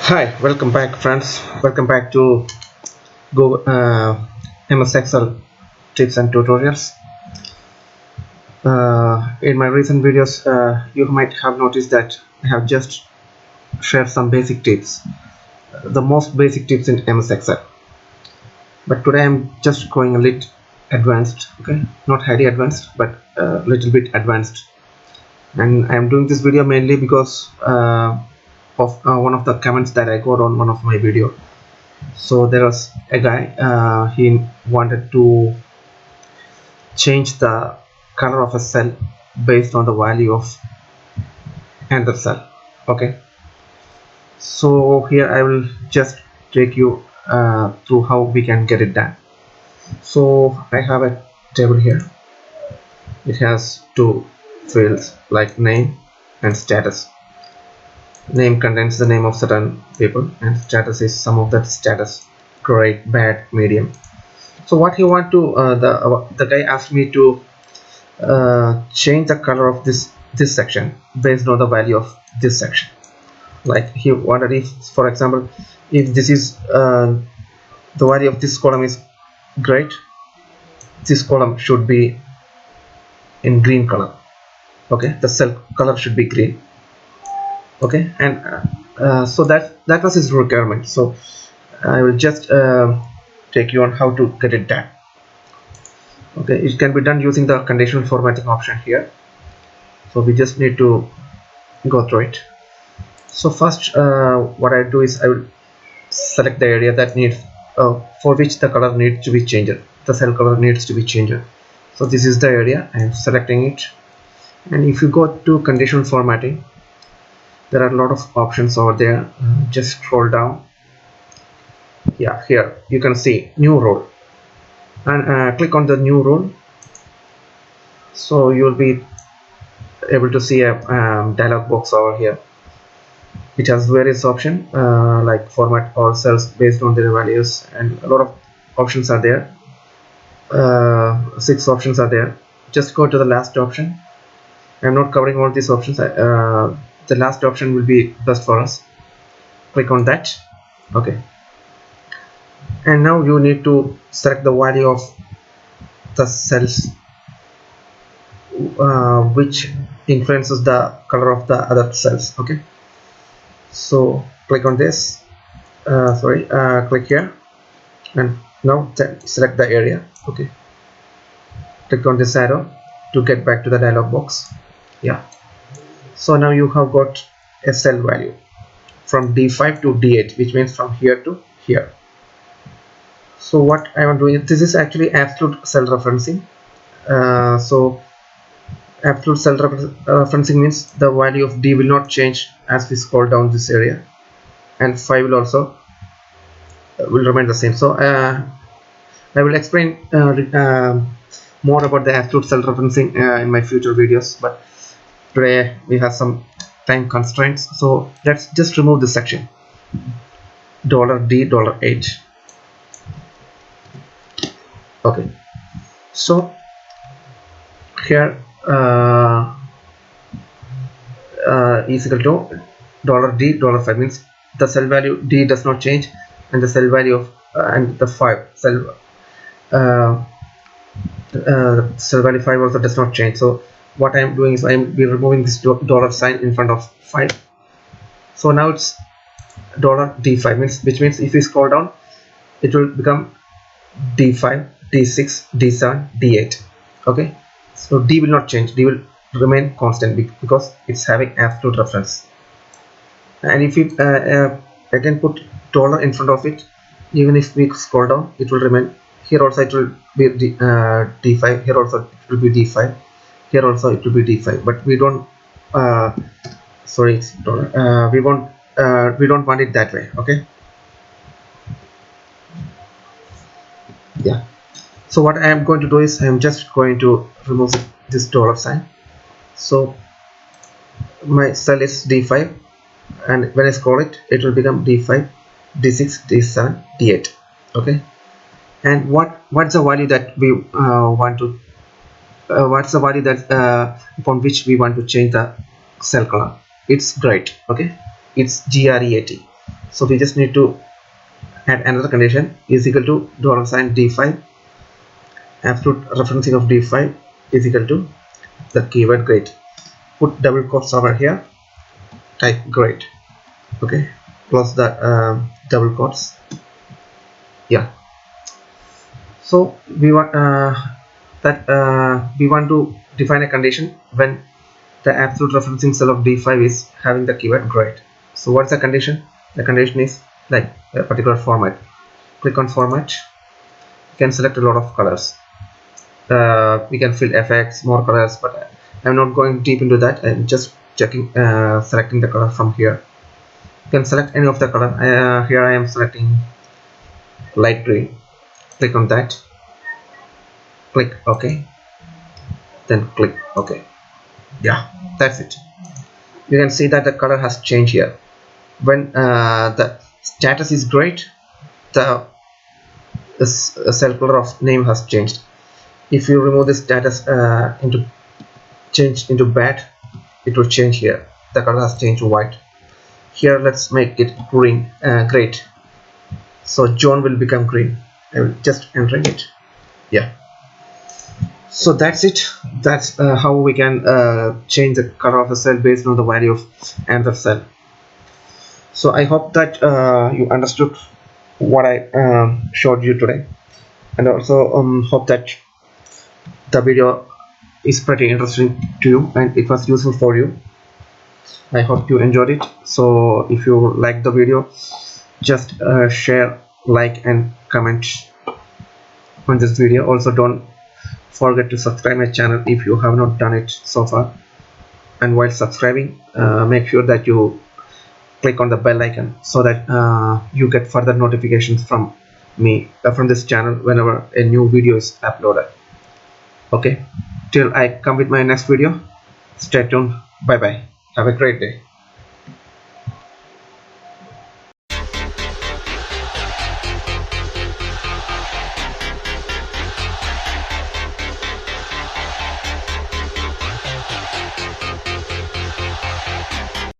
Hi, welcome back friends. Welcome back to Google MS Excel tips and tutorials. In my recent videos, you might have noticed that I have just shared some basic tips, the most basic tips in MS Excel. But today I'm just going a little advanced, okay? Not highly advanced, but a little bit advanced. And I'm doing this video mainly because of one of the comments that I got on one of my video. So there was a guy, he wanted to change the color of a cell based on the value of another cell. Okay, so here I will just take you through how we can get it done. So I have a table here. It has two fields like name and status. Name contains the name of certain people and status is some of that status: great, bad, medium. So what he want to the guy asked me to change the color of this section based on the value of this section. Like he wanted, if for example, if this is the value of this column is great, this column should be in green color. Okay, the cell color should be green. Okay, and so that was his requirement. So I will just take you on how to get it done. Okay, it can be done using the conditional formatting option here. So we just need to go through it. So first, what I do is I will select the area that needs for which the color needs to be changed. The cell color needs to be changed. So this is the area. I am selecting it, and if you go to conditional formatting, there are a lot of options over there. Just scroll down. Yeah, here you can see new role, and click on the new role. So you'll be able to see a dialog box over here. It has various options like format all cells based on their values, and a lot of options are there. 6 options are there. Just go to the last option. I'm not covering all these options. The last option will be best for us. Click on that. Okay, and now you need to select the value of the cells which influences the color of the other cells. Okay, so click on this. Click here, and now select the area. Okay, click on this arrow to get back to the dialog box. Yeah, so now you have got a cell value from D5 to D8, which means from here to here. So what I am doing, this is actually absolute cell referencing. So absolute cell referencing means the value of D will not change as we scroll down this area, and 5 will also will remain the same. So I will explain more about the absolute cell referencing in my future videos, but today we have some time constraints, so let's just remove this section. $D $8. Okay, so here is equal to $D $5 means the cell value D does not change, and the cell value of and the 5 cell cell value 5 also does not change. So what I am doing is I am removing this dollar sign in front of 5. So now it's $D5 means, which means if we scroll down, it will become D5, D6, D7, D8. Okay, so D will not change. D will remain constant because it's having absolute reference. And if we again put dollar in front of it, even if we scroll down, it will remain. Here also it will be D5. Here also it will be D5. Here also it will be D5. But we don't. Sorry, it's dollar. We don't want it that way. Okay. Yeah. So what I am going to do is I am just going to remove this dollar sign. So my cell is D5, and when I scroll it, it will become D5, D6, D7, D8. Okay, and what's the value that we want to what's the value that upon which we want to change the cell color? It's great. Okay, it's GREAT. So we just need to add another condition is equal to $d5 absolute referencing of d5 is equal to the keyword great. Put double quotes over here, type great. Okay, close the double quotes. Yeah, so we want we want to define a condition when the absolute referencing cell of d5 is having the keyword great. So what's the condition? The condition is like a particular format. Click on format, you can select a lot of colors. We can fill effects, more colors, but I'm not going deep into that. I'm just checking selecting the color from here. You can select any of the color. Here I am selecting light green. Click on that, click OK, then click OK. Yeah, that's it. You can see that the color has changed here. When the status is great, the cell color of name has changed. If you remove this status change into bad, it will change here. The color has changed to white. Here let's make it green, great. So John will become green. I will just entering it. Yeah, so that's it. That's how we can change the color of a cell based on the value of another cell. So I hope that you understood what I showed you today, and also hope that the video is pretty interesting to you and it was useful for you. I hope you enjoyed it. So if you like the video, just share, like and comment on this video. Also don't forget to subscribe my channel if you have not done it so far, and while subscribing make sure that you click on the bell icon so that you get further notifications from me from this channel whenever a new video is uploaded. Okay, till I come with my next video, stay tuned. Bye bye, have a great day.